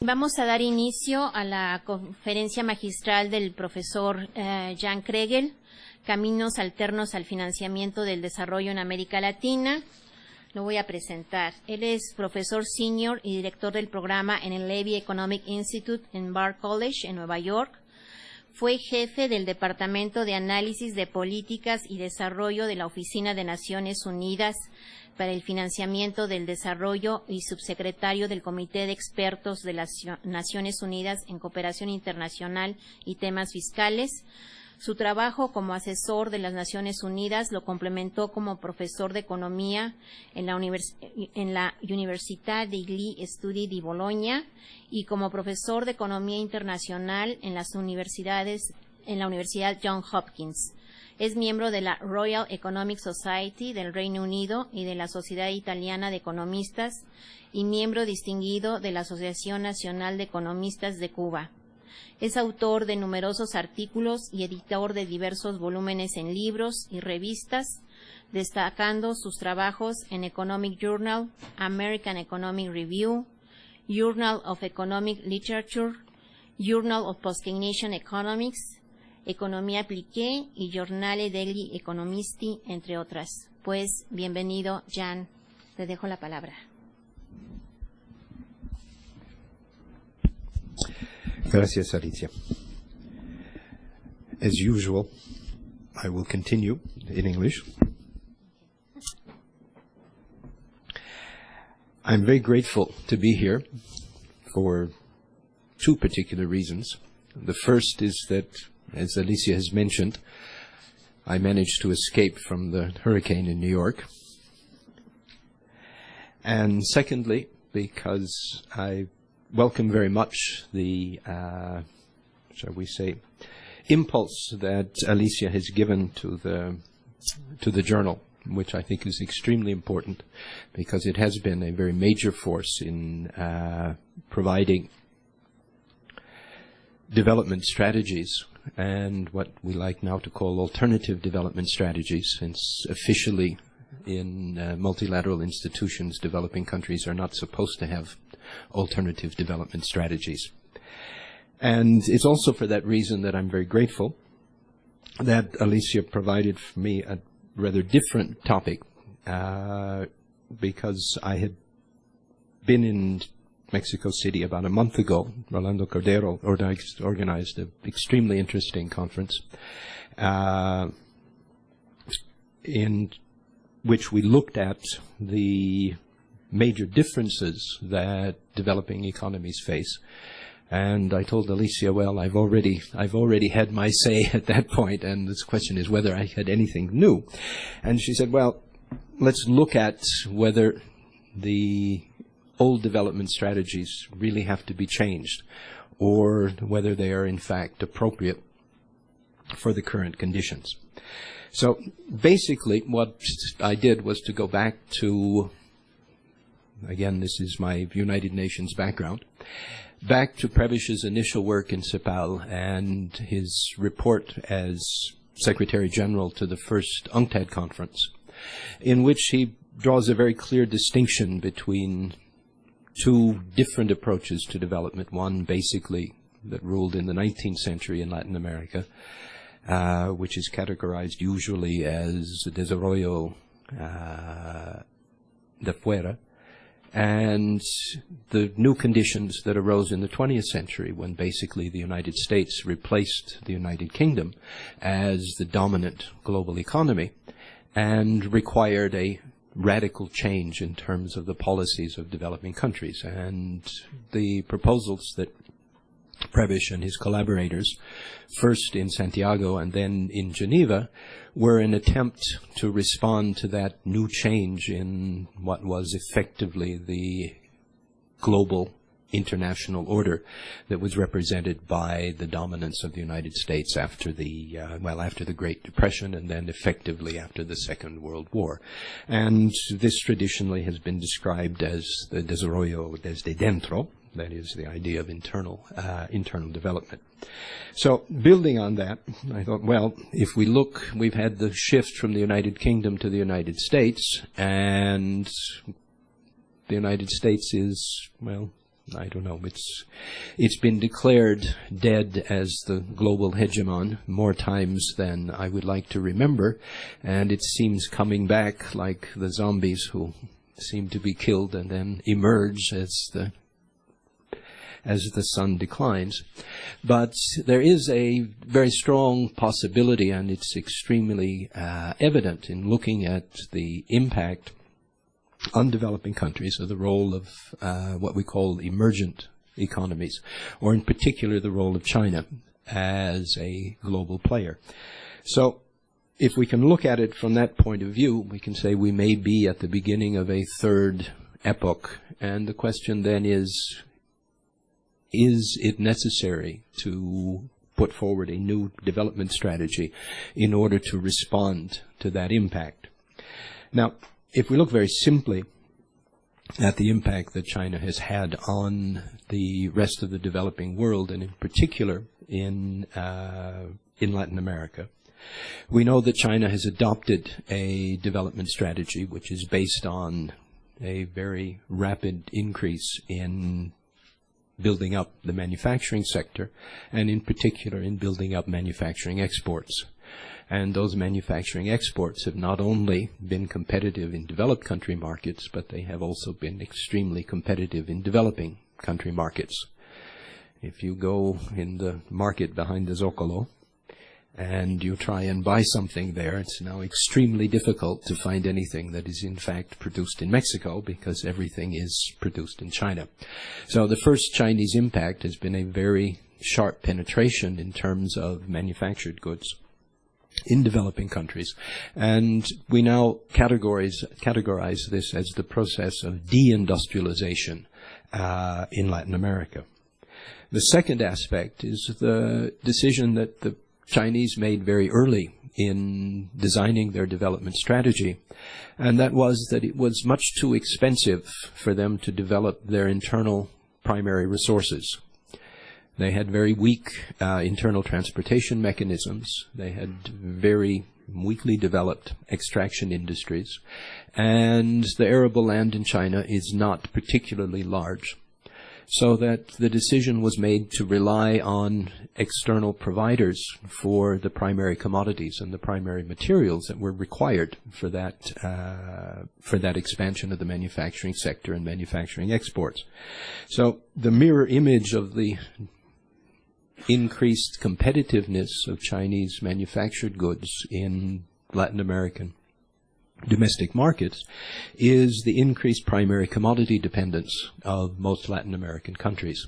Vamos a dar inicio a la conferencia magistral del profesor Jan Kregel, Caminos, alternos al financiamiento del desarrollo en América Latina. Lo voy a presentar. Él es profesor senior y director del programa en el Levy Economic Institute en Bard College, en Nueva York. Fue jefe del Departamento de Análisis de Políticas y Desarrollo de la Oficina de Naciones Unidas para el Financiamiento del Desarrollo y subsecretario del Comité de Expertos de las Naciones Unidas en Cooperación Internacional y Temas Fiscales. Su trabajo como asesor de las Naciones Unidas lo complementó como profesor de Economía en la Università degli Studi di Bologna y como profesor de Economía Internacional en la Universidad Johns Hopkins. Es miembro de la Royal Economic Society del Reino Unido y de la Sociedad Italiana de Economistas y miembro distinguido de la Asociación Nacional de Economistas de Cuba. Es autor de numerosos artículos y editor de diversos volúmenes en libros y revistas, destacando sus trabajos en Economic Journal, American Economic Review, Journal of Economic Literature, Journal of Post-Keynesian Economics, Economía Appliquée y Giornale degli Economisti, entre otras. Pues, bienvenido, Jan. Te dejo la palabra. Gracias, Alicia. As usual, I will continue in English. I'm very grateful to be here for two particular reasons. The first is that, as Alicia has mentioned, I managed to escape from the hurricane in New York. And secondly, because I welcome very much the, shall we say, impulse that Alicia has given to the journal, which I think is extremely important because it has been a very major force in providing development strategies and what we like now to call alternative development strategies, since officially in multilateral institutions, developing countries are not supposed to have alternative development strategies. And it's also for that reason that I'm very grateful that Alicia provided for me a rather different topic, because I had been in Mexico City about a month ago. Rolando Cordero organized an extremely interesting conference in which we looked at the major differences that developing economies face. And I told Alicia, well, I've already had my say at that point, and this question is whether I had anything new. And she said, well, let's look at whether the old development strategies really have to be changed, or whether they are in fact appropriate for the current conditions. So basically what I did was to go back to, again, this is my United Nations background, back to Prevish's initial work in CEPAL and his report as Secretary General to the first UNCTAD conference, in which he draws a very clear distinction between two different approaches to development. One basically that ruled in the 19th century in Latin America, which is categorized usually as desarrollo de fuera, and the new conditions that arose in the 20th century when basically the United States replaced the United Kingdom as the dominant global economy and required a radical change in terms of the policies of developing countries. And the proposals that Prebisch and his collaborators, first in Santiago and then in Geneva, were an attempt to respond to that new change in what was effectively the global international order that was represented by the dominance of the United States after the after the Great Depression and then effectively after the Second World War. And this traditionally has been described as the desarrollo desde dentro, that is the idea of internal development. So building on that, I thought, well, if we look, we've had the shift from the United Kingdom to the United States, and the United States is, well, I don't know, it's been declared dead as the global hegemon more times than I would like to remember, and it seems coming back like the zombies who seem to be killed and then emerge as the sun declines. But there is a very strong possibility, and it's extremely evident in looking at the impact on developing countries of the role of what we call emergent economies, or in particular the role of China as a global player. So if we can look at it from that point of view, we can say we may be at the beginning of a third epoch, and the question then is it necessary to put forward a new development strategy in order to respond to that impact? Now, if we look very simply at the impact that China has had on the rest of the developing world, and in particular in Latin America, we know that China has adopted a development strategy which is based on a very rapid increase in building up the manufacturing sector, and in particular in building up manufacturing exports. And those manufacturing exports have not only been competitive in developed country markets, but they have also been extremely competitive in developing country markets. If you go in the market behind the Zocalo and you try and buy something there, it's now extremely difficult to find anything that is in fact produced in Mexico, because everything is produced in China. So the first Chinese impact has been a very sharp penetration in terms of manufactured goods in developing countries, and we now categorize this as the process of deindustrialization in Latin America. The second aspect is the decision that the Chinese made very early in designing their development strategy, and that was that it was much too expensive for them to develop their internal primary resources. They had very weak internal transportation mechanisms. They had very weakly developed extraction industries. And the arable land in China is not particularly large. So that the decision was made to rely on external providers for the primary commodities and the primary materials that were required for that expansion of the manufacturing sector and manufacturing exports. So the mirror image of the increased competitiveness of Chinese manufactured goods in Latin American domestic markets is the increased primary commodity dependence of most Latin American countries.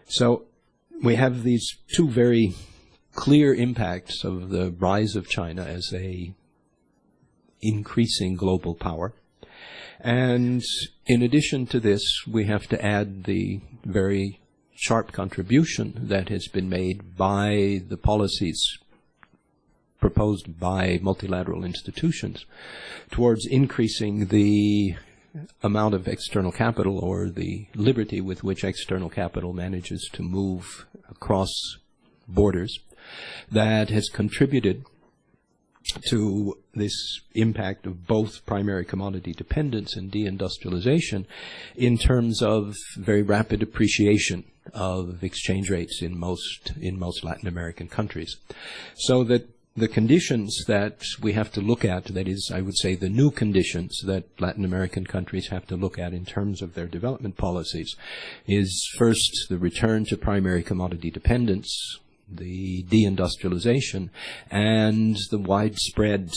So we have these two very clear impacts of the rise of China as a increasing global power. And in addition to this, we have to add the very sharp contribution that has been made by the policies proposed by multilateral institutions towards increasing the amount of external capital, or the liberty with which external capital manages to move across borders, that has contributed to this impact of both primary commodity dependence and deindustrialization in terms of very rapid appreciation of exchange rates in most Latin American countries. So that the conditions that we have to look at, that is, I would say, the new conditions that Latin American countries have to look at in terms of their development policies, is first the return to primary commodity dependence, the deindustrialization, and the widespread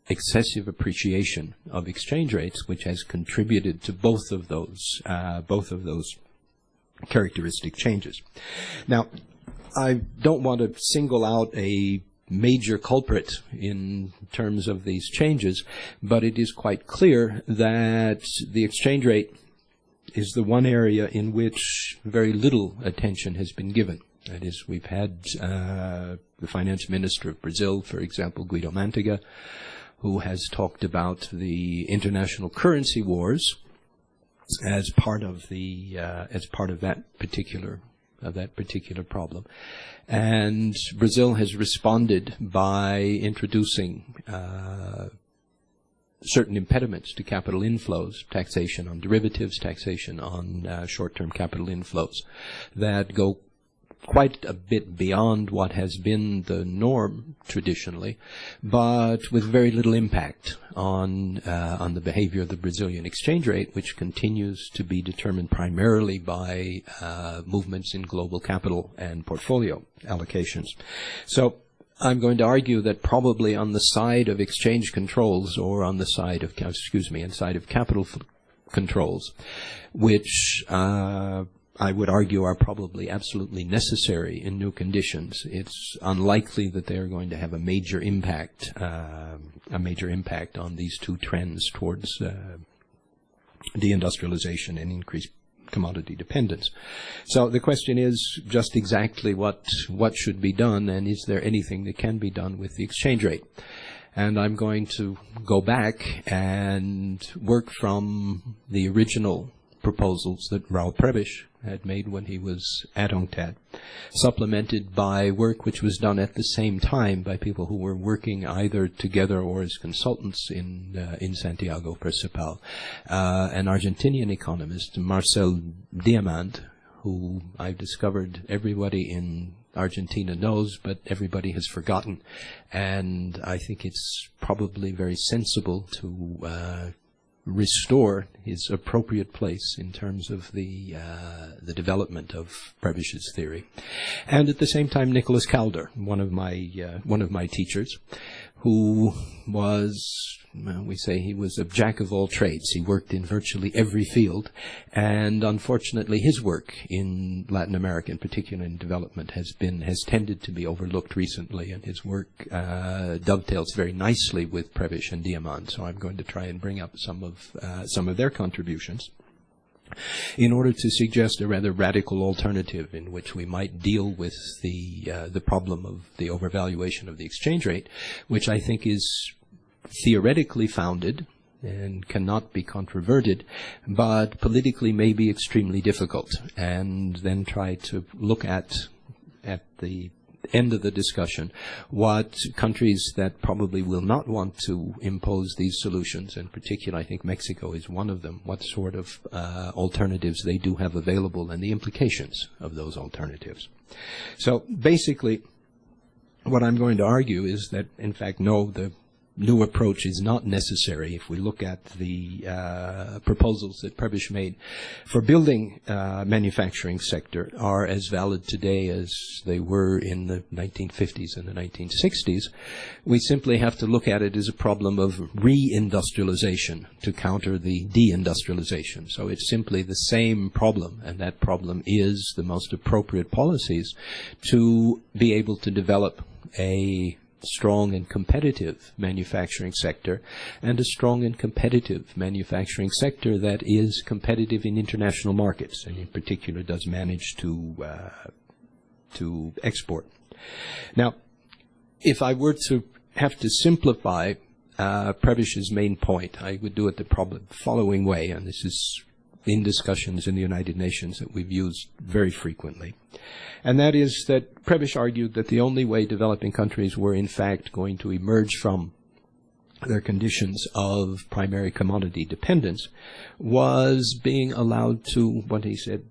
excessive appreciation of exchange rates, which has contributed to both of those characteristic changes. Now, I don't want to single out a major culprit in terms of these changes, but it is quite clear that the exchange rate is the one area in which very little attention has been given. That is, we've had the finance minister of Brazil, for example, Guido Mantega, who has talked about the international currency wars as part of that particular problem. And Brazil has responded by introducing certain impediments to capital inflows, taxation on derivatives, taxation on short-term capital inflows, that go quite a bit beyond what has been the norm traditionally, but with very little impact on the behavior of the Brazilian exchange rate, which continues to be determined primarily by movements in global capital and portfolio allocations. So I'm going to argue that probably on the side of exchange controls, or on the side of, inside of capital controls, which I would argue are probably absolutely necessary in new conditions, it's unlikely that they are going to have a major impact on these two trends towards deindustrialization and increased commodity dependence. So the question is just exactly what should be done, and is there anything that can be done with the exchange rate? And I'm going to go back and work from the original proposals that Raul Prebisch had made when he was at UNCTAD, supplemented by work which was done at the same time by people who were working either together or as consultants in Santiago Principal. An Argentinian economist, Marcel Diamant, who I've discovered everybody in Argentina knows, but everybody has forgotten. And I think it's probably very sensible to restore his appropriate place in terms of the development of Prebisch's theory. And at the same time, Nicholas Calder, one of my teachers, who was, we say he was a jack of all trades. He worked in virtually every field, and unfortunately his work in Latin America, in particular in development, has tended to be overlooked recently, and his work dovetails very nicely with Prebisch and Diamant. So I'm going to try and bring up some of their contributions in order to suggest a rather radical alternative in which we might deal with the problem of the overvaluation of the exchange rate, which I think is theoretically founded and cannot be controverted, but politically may be extremely difficult, and then try to look at the end of the discussion what countries that probably will not want to impose these solutions, in particular I think Mexico is one of them, what sort of alternatives they do have available and the implications of those alternatives. So basically what I'm going to argue is that in fact no, the new approach is not necessary if we look at the proposals that Prebisch made for building manufacturing sector are as valid today as they were in the 1950s and the 1960s. We simply have to look at it as a problem of reindustrialization to counter the deindustrialization. So it's simply the same problem, and that problem is the most appropriate policies to be able to develop a strong and competitive manufacturing sector, and a strong and competitive manufacturing sector that is competitive in international markets, and in particular does manage to export. Now, if I were to have to simplify Prebisch's main point, I would do it the following way, and this is in discussions in the United Nations that we've used very frequently. And that is that Prebisch argued that the only way developing countries were in fact going to emerge from their conditions of primary commodity dependence was being allowed to, what he said,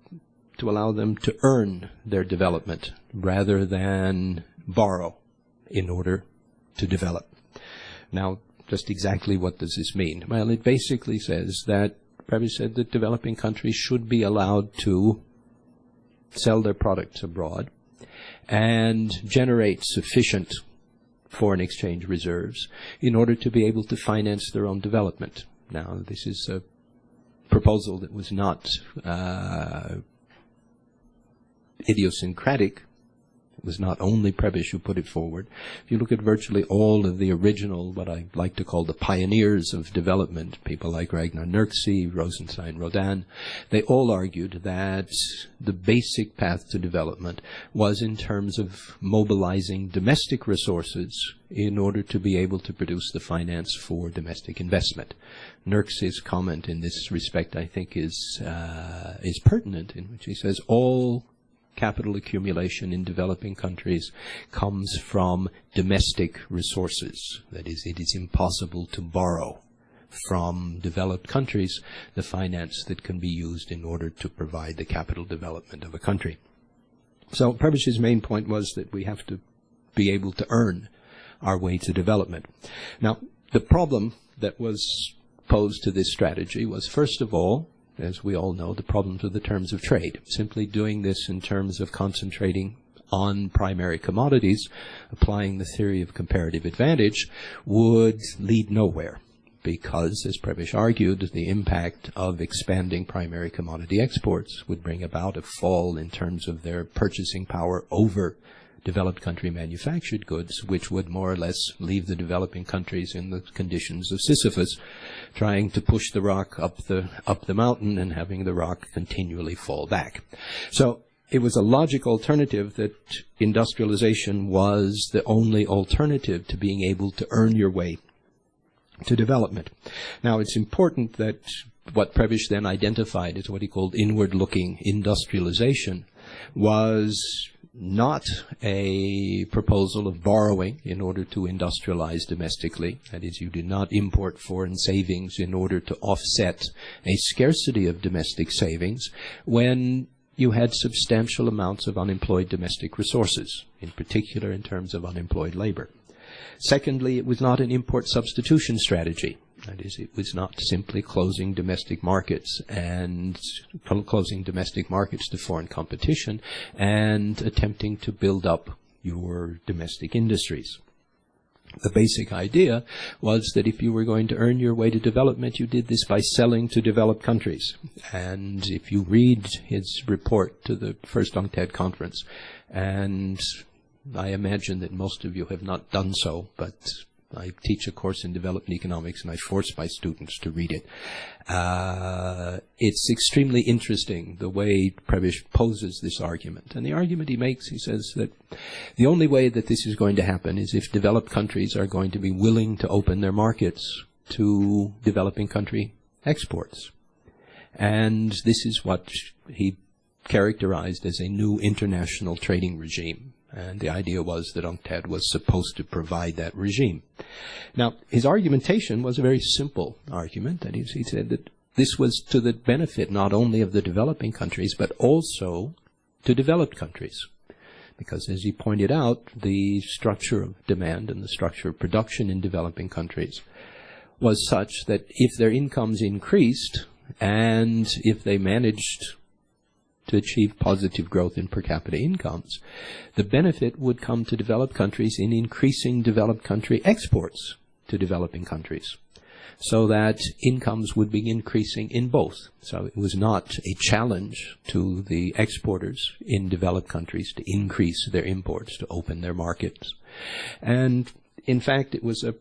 to allow them to earn their development rather than borrow in order to develop. Now, just exactly what does this mean? Well, it basically says that Prebisch said that developing countries should be allowed to sell their products abroad and generate sufficient foreign exchange reserves in order to be able to finance their own development. Now, this is a proposal that was not idiosyncratic. It was not only Prebisch who put it forward. If you look at virtually all of the original, what I like to call the pioneers of development, people like Ragnar Nurksi, Rosenstein, Rodin, they all argued that the basic path to development was in terms of mobilizing domestic resources in order to be able to produce the finance for domestic investment. Nurksi's comment in this respect, I think, is pertinent, in which he says all capital accumulation in developing countries comes from domestic resources. That is, it is impossible to borrow from developed countries the finance that can be used in order to provide the capital development of a country. So Prebish's main point was that we have to be able to earn our way to development. Now, the problem that was posed to this strategy was, first of all, as we all know, the problems of the terms of trade. Simply doing this in terms of concentrating on primary commodities, applying the theory of comparative advantage, would lead nowhere, because, as Prebish argued, the impact of expanding primary commodity exports would bring about a fall in terms of their purchasing power over developed country manufactured goods, which would more or less leave the developing countries in the conditions of Sisyphus, trying to push the rock up the mountain and having the rock continually fall back. So it was a logical alternative that industrialization was the only alternative to being able to earn your way to development. Now, it's important that what Prebish then identified as what he called inward-looking industrialization was not a proposal of borrowing in order to industrialize domestically. That is, you did not import foreign savings in order to offset a scarcity of domestic savings when you had substantial amounts of unemployed domestic resources, in particular in terms of unemployed labor. Secondly, it was not an import substitution strategy. That is, it was not simply closing domestic markets to foreign competition and attempting to build up your domestic industries. The basic idea was that if you were going to earn your way to development, you did this by selling to developed countries. And if you read his report to the first UNCTAD conference, and I imagine that most of you have not done so, but I teach a course in development economics, and I force my students to read it. It's extremely interesting the way Prebish poses this argument. And the argument he makes, he says that the only way that this is going to happen is if developed countries are going to be willing to open their markets to developing country exports. And this is what he characterized as a new international trading regime. And the idea was that UNCTAD was supposed to provide that regime. Now, his argumentation was a very simple argument. That is, he said that this was to the benefit not only of the developing countries, but also to developed countries. Because, as he pointed out, the structure of demand and the structure of production in developing countries was such that if their incomes increased and if they managed to achieve positive growth in per capita incomes, the benefit would come to developed countries in increasing developed country exports to developing countries, so that incomes would be increasing in both. So it was not a challenge to the exporters in developed countries to increase their imports, to open their markets. And in fact, it was an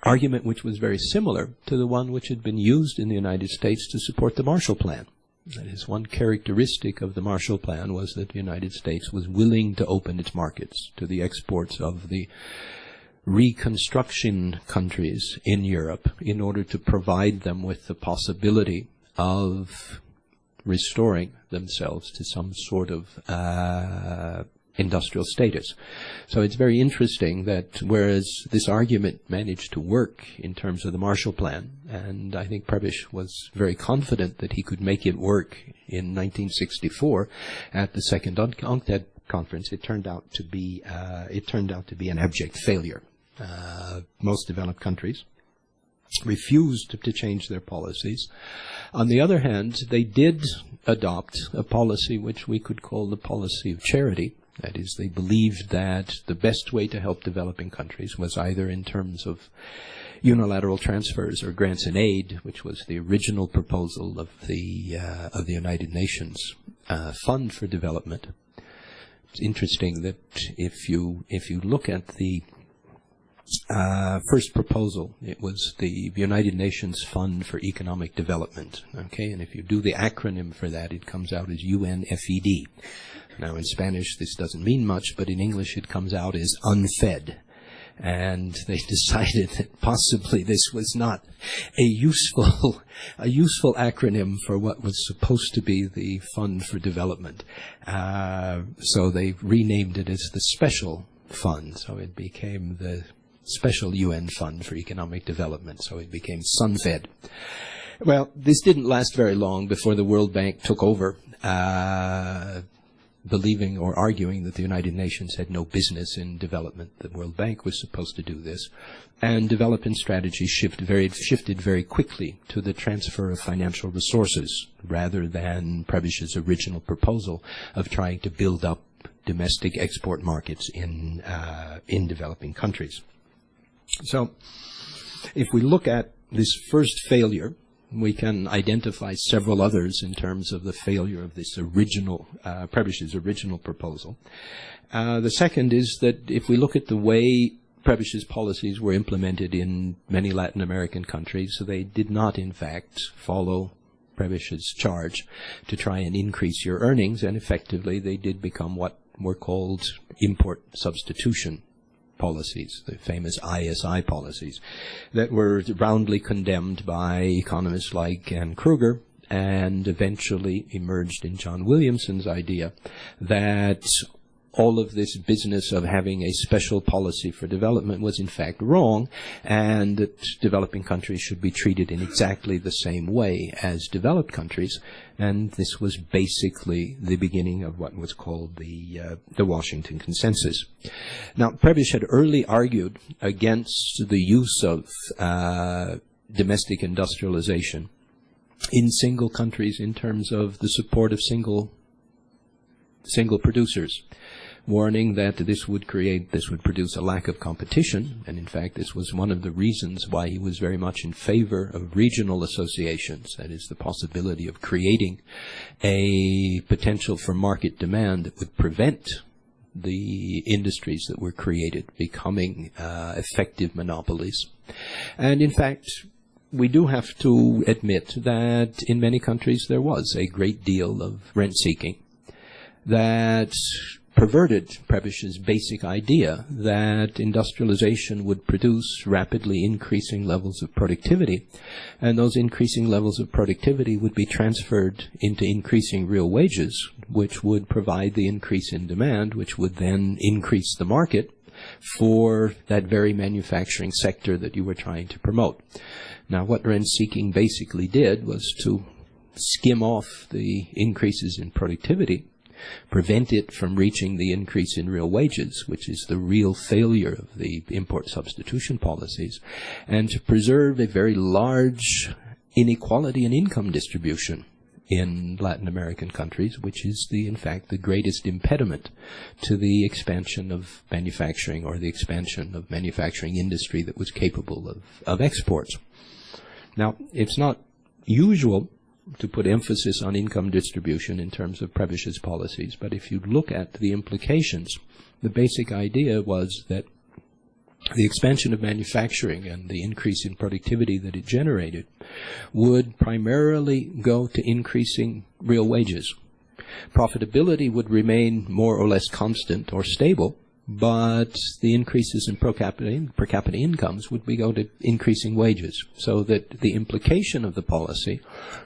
argument which was very similar to the one which had been used in the United States to support the Marshall Plan. That is, one characteristic of the Marshall Plan was that the United States was willing to open its markets to the exports of the reconstruction countries in Europe in order to provide them with the possibility of restoring themselves to some sort of industrial status. So it's very interesting that whereas this argument managed to work in terms of the Marshall Plan, and I think Prebish was very confident that he could make it work in 1964 at the second UNCTAD conference, it turned out to be an abject failure. Most developed countries refused to change their policies. On the other hand, they did adopt a policy which we could call the policy of charity. That is, they believed that the best way to help developing countries was either in terms of unilateral transfers or grants and aid, which was the original proposal of the United Nations Fund for Development. It's interesting that if you look at the first proposal, it was the United Nations Fund for Economic Development. Okay, and if you do the acronym for that, it comes out as UNFED. Now, in Spanish, this doesn't mean much, but in English, it comes out as unfed. And they decided that possibly this was not a useful acronym for what was supposed to be the Fund for Development. So they renamed it as the Special Fund. So it became the special UN fund for economic development, so it became SunFed. Well, this didn't last very long before the World Bank took over, believing or arguing that the United Nations had no business in development. The World Bank was supposed to do this. And development strategies shifted very quickly to the transfer of financial resources rather than Prebish's original proposal of trying to build up domestic export markets in developing countries. So if we look at this first failure, we can identify several others in terms of the failure of this original, Prebish's original proposal. The second is that if we look at the way Prebish's policies were implemented in many Latin American countries, so they did not, in fact, follow Prebish's charge to try and increase your earnings, and effectively they did become what were called import substitution policies, the famous ISI policies, that were roundly condemned by economists like Ann Kruger and eventually emerged in John Williamson's idea that all of this business of having a special policy for development was in fact wrong, and that developing countries should be treated in exactly the same way as developed countries. And this was basically the beginning of what was called the Washington Consensus. Now, Prebish had early argued against the use of domestic industrialization in single countries in terms of the support of single producers, warning that this would produce a lack of competition, and in fact this was one of the reasons why he was very much in favor of regional associations, that is, the possibility of creating a potential for market demand that would prevent the industries that were created becoming effective monopolies. And in fact, we do have to admit that in many countries there was a great deal of rent-seeking that perverted Prebish's basic idea that industrialization would produce rapidly increasing levels of productivity, and those increasing levels of productivity would be transferred into increasing real wages, which would provide the increase in demand, which would then increase the market for that very manufacturing sector that you were trying to promote. Now, what rent-seeking basically did was to skim off the increases in productivity, prevent it from reaching the increase in real wages, which is the real failure of the import substitution policies, and to preserve a very large inequality in income distribution in Latin American countries, which is in fact the greatest impediment to the expansion of manufacturing, or the expansion of manufacturing industry that was capable of exports. Now, it's not usual to put emphasis on income distribution in terms of Prebish's policies, but if you look at the implications, the basic idea was that the expansion of manufacturing and the increase in productivity that it generated would primarily go to increasing real wages. Profitability would remain more or less constant or stable, but the increases in per capita incomes would go to increasing wages, so that the implication of the policy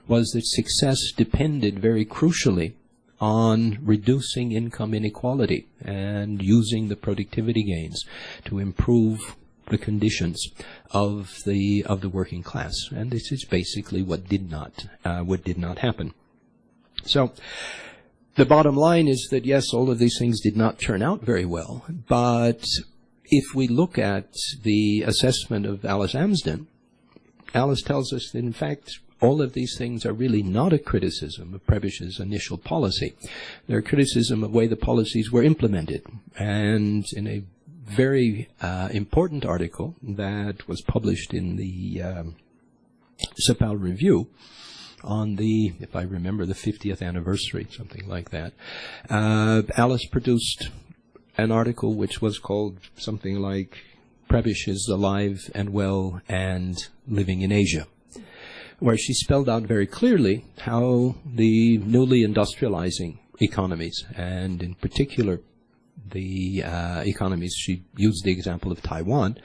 was that success depended very crucially on reducing income inequality and using the productivity gains to improve the conditions of the working class. And this is basically what did not happen. So the bottom line is that, yes, all of these things did not turn out very well, but if we look at the assessment of Alice Amsden, Alice tells us that, in fact, all of these things are really not a criticism of Prebish's initial policy. They're a criticism of the way the policies were implemented. And in a very important article that was published in the Sapal Review, on the, if I remember, the 50th anniversary, something like that, Alice produced an article which was called something like Prebish is Alive and Well and Living in Asia, where she spelled out very clearly how the newly industrializing economies, and in particular the economies. She used the example of Taiwan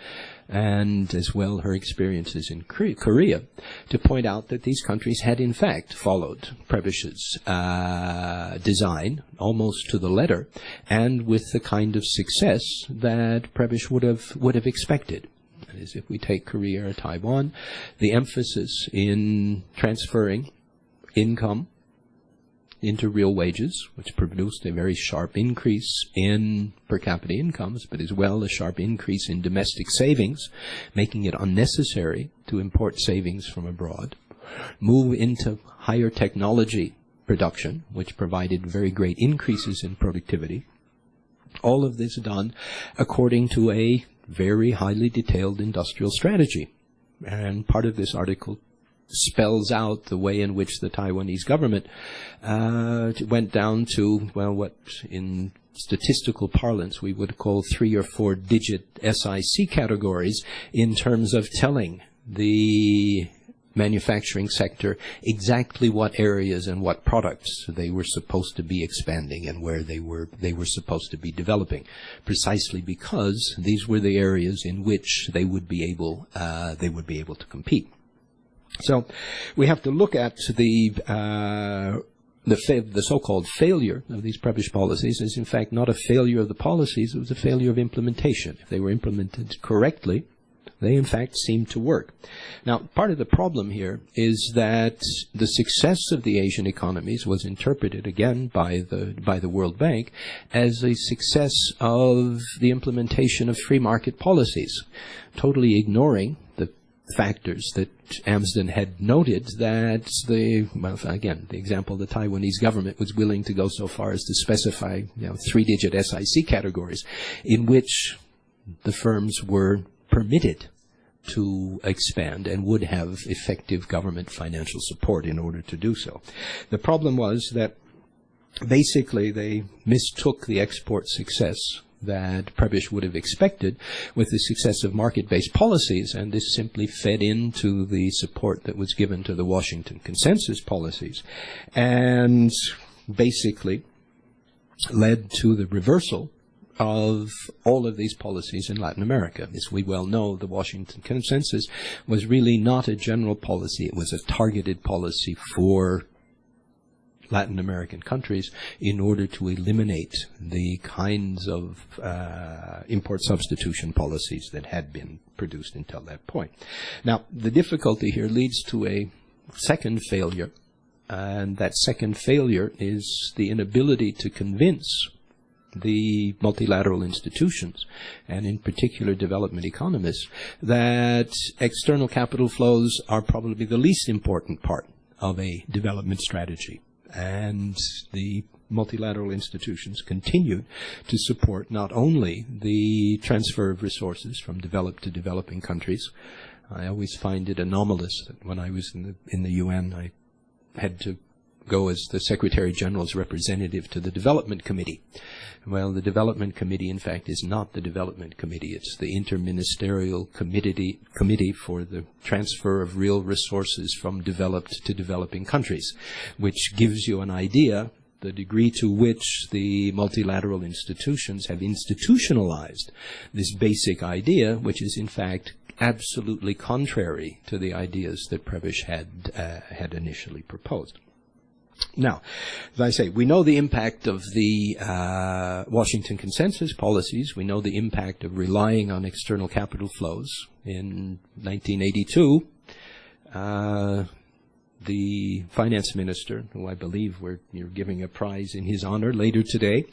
and as well her experiences in Korea to point out that these countries had in fact followed Prebish's design almost to the letter, and with the kind of success that Prebish would have expected. That is, if we take Korea or Taiwan, the emphasis in transferring income into real wages, which produced a very sharp increase in per capita incomes, but as well a sharp increase in domestic savings, making it unnecessary to import savings from abroad. Move into higher technology production, which provided very great increases in productivity. All of this done according to a very highly detailed industrial strategy. And part of this article spells out the way in which the Taiwanese government went down to, well, what in statistical parlance we would call 3 or 4 digit SIC categories in terms of telling the manufacturing sector exactly what areas and what products they were supposed to be expanding and where they were supposed to be developing, precisely because these were the areas in which they would be able to compete. So we have to look at the so-called failure of these Prebish policies is in fact not a failure of the policies, it was a failure of implementation. If they were implemented correctly, they in fact seemed to work. Now, part of the problem here is that the success of the Asian economies was interpreted again by the World Bank as a success of the implementation of free market policies, totally ignoring the factors that Amsden had noted, that the example the Taiwanese government was willing to go so far as to specify 3-digit SIC categories in which the firms were permitted to expand and would have effective government financial support in order to do so. The problem was that basically they mistook the export success that Prebish would have expected with the success of market-based policies, and this simply fed into the support that was given to the Washington Consensus policies, and basically led to the reversal of all of these policies in Latin America. As we well know, the Washington Consensus was really not a general policy. It was a targeted policy for Latin American countries in order to eliminate the kinds of import substitution policies that had been produced until that point. Now, the difficulty here leads to a second failure, and that second failure is the inability to convince the multilateral institutions, and in particular development economists, that external capital flows are probably the least important part of a development strategy. And the multilateral institutions continued to support not only the transfer of resources from developed to developing countries. I always find it anomalous that when I was in the UN, I had to go as the Secretary General's representative to the Development Committee. Well, the Development Committee, in fact, is not the Development Committee. It's the Interministerial Committee for the Transfer of Real Resources from Developed to Developing Countries, which gives you an idea the degree to which the multilateral institutions have institutionalized this basic idea, which is, in fact, absolutely contrary to the ideas that Prebish had initially proposed. Now, as I say, we know the impact of the Washington Consensus policies. We know the impact of relying on external capital flows. In 1982, the finance minister, who I believe you're giving a prize in his honor later today,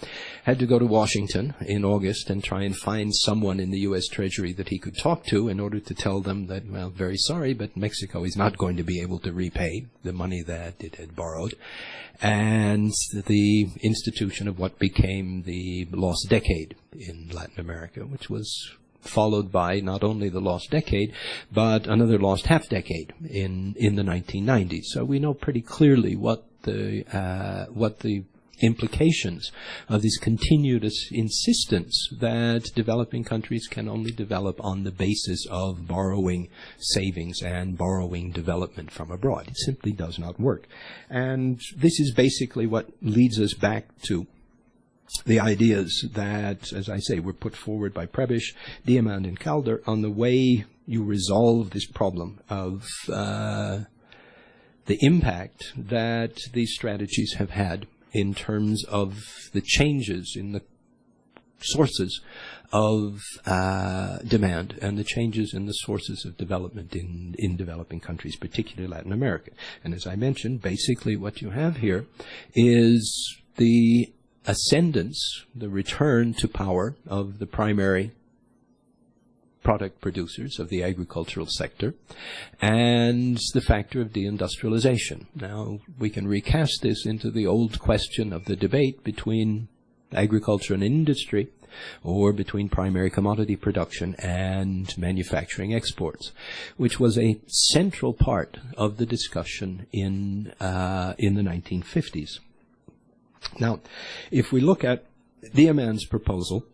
had to go to Washington in August and try and find someone in the U.S. Treasury that he could talk to in order to tell them that, well, very sorry, but Mexico is not going to be able to repay the money that it had borrowed. And the institution of what became the lost decade in Latin America, which was followed by not only the lost decade, but another lost half-decade in the 1990s. So we know pretty clearly what the implications of this continuous insistence that developing countries can only develop on the basis of borrowing savings and borrowing development from abroad. It simply does not work. And this is basically what leads us back to the ideas that, as I say, were put forward by Prebisch, Diamand, and Calder on the way you resolve this problem of the impact that these strategies have had in terms of the changes in the sources of demand and the changes in the sources of development in developing countries, particularly Latin America. And as I mentioned, basically what you have here is the ascendance, the return to power of the primary product producers of the agricultural sector, and the factor of deindustrialization. Now, we can recast this into the old question of the debate between agriculture and industry, or between primary commodity production and manufacturing exports, which was a central part of the discussion in the 1950s. Now, if we look at Diamand's proposal,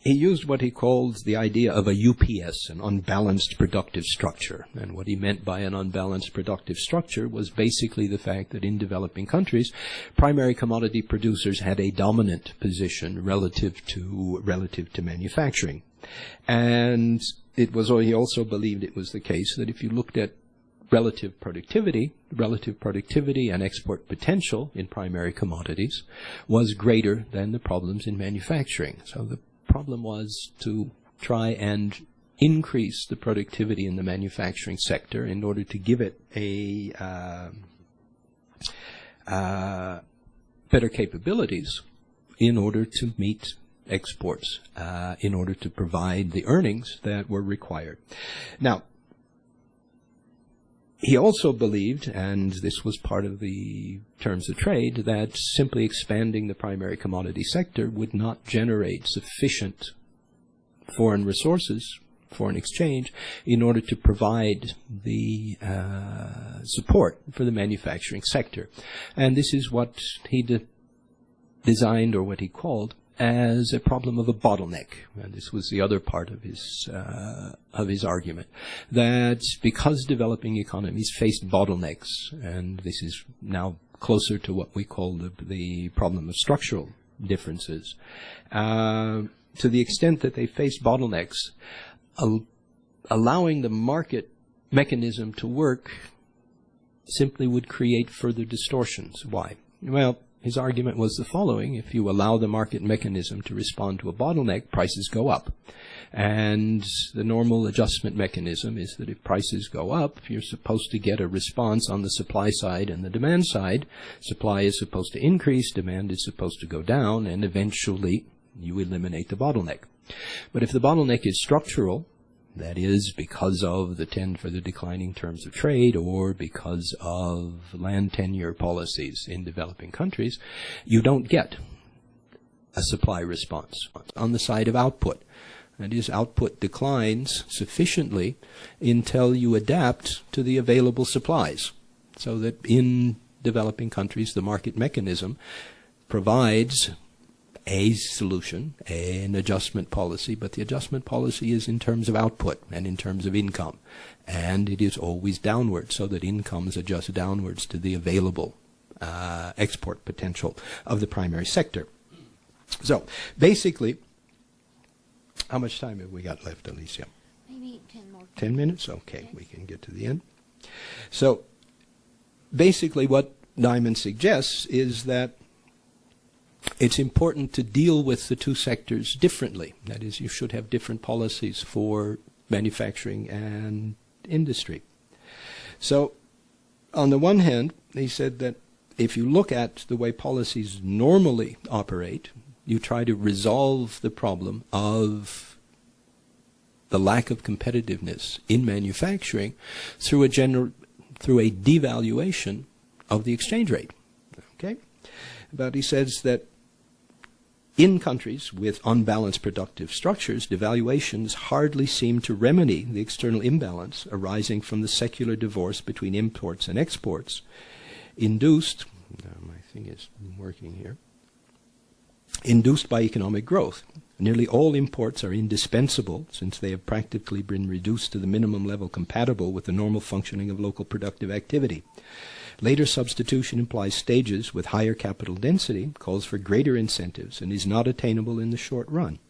he used what he called the idea of a UPS, an unbalanced productive structure. And what he meant by an unbalanced productive structure was basically the fact that in developing countries, primary commodity producers had a dominant position relative to manufacturing. And he also believed it was the case that if you looked at relative productivity and export potential in primary commodities was greater than the problems in manufacturing. So the problem was to try and increase the productivity in the manufacturing sector in order to give it a better capabilities in order to meet exports, in order to provide the earnings that were required. Now, he also believed, and this was part of the terms of trade, that simply expanding the primary commodity sector would not generate sufficient foreign resources, foreign exchange, in order to provide the support for the manufacturing sector. And this is what he designed, or what he called, as a problem of a bottleneck. And this was the other part of his argument, that because developing economies faced bottlenecks, and this is now closer to what we call the problem of structural differences, to the extent that they faced bottlenecks, allowing the market mechanism to work simply would create further distortions. Why? Well, his argument was the following: if you allow the market mechanism to respond to a bottleneck, prices go up. And the normal adjustment mechanism is that if prices go up, you're supposed to get a response on the supply side and the demand side. Supply is supposed to increase, demand is supposed to go down, and eventually you eliminate the bottleneck. But if the bottleneck is structural, that is, because of the trend for the declining terms of trade or because of land tenure policies in developing countries, you don't get a supply response on the side of output. That is, output declines sufficiently until you adapt to the available supplies, so that in developing countries the market mechanism provides a solution, an adjustment policy, but the adjustment policy is in terms of output and in terms of income. And it is always downward, so that incomes adjust downwards to the available export potential of the primary sector. So, basically, how much time have we got left, Alicia? Maybe 10 more. 10 minutes? Okay, yes. We can get to the end. So, basically what Diamand suggests is that it's important to deal with the two sectors differently. That is, you should have different policies for manufacturing and industry. So, on the one hand, he said that if you look at the way policies normally operate, you try to resolve the problem of the lack of competitiveness in manufacturing through a devaluation of the exchange rate. Okay? But he says that in countries with unbalanced productive structures, devaluations hardly seem to remedy the external imbalance arising from the secular divorce between imports and exports, induced, my thing is working here, induced by economic growth. Nearly all imports are indispensable, since they have practically been reduced to the minimum level compatible with the normal functioning of local productive activity. Later substitution implies stages with higher capital density, calls for greater incentives, and is not attainable in the short run.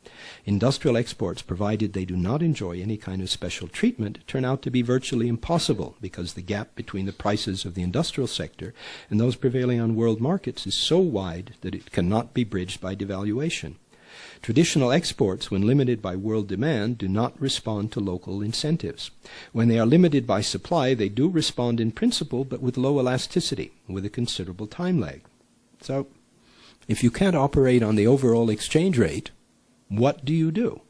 Industrial exports, provided they do not enjoy any kind of special treatment, turn out to be virtually impossible because the gap between the prices of the industrial sector and those prevailing on world markets is so wide that it cannot be bridged by devaluation. Traditional exports, when limited by world demand, do not respond to local incentives. When they are limited by supply, they do respond in principle, but with low elasticity, with a considerable time lag. So, if you can't operate on the overall exchange rate, what do you do?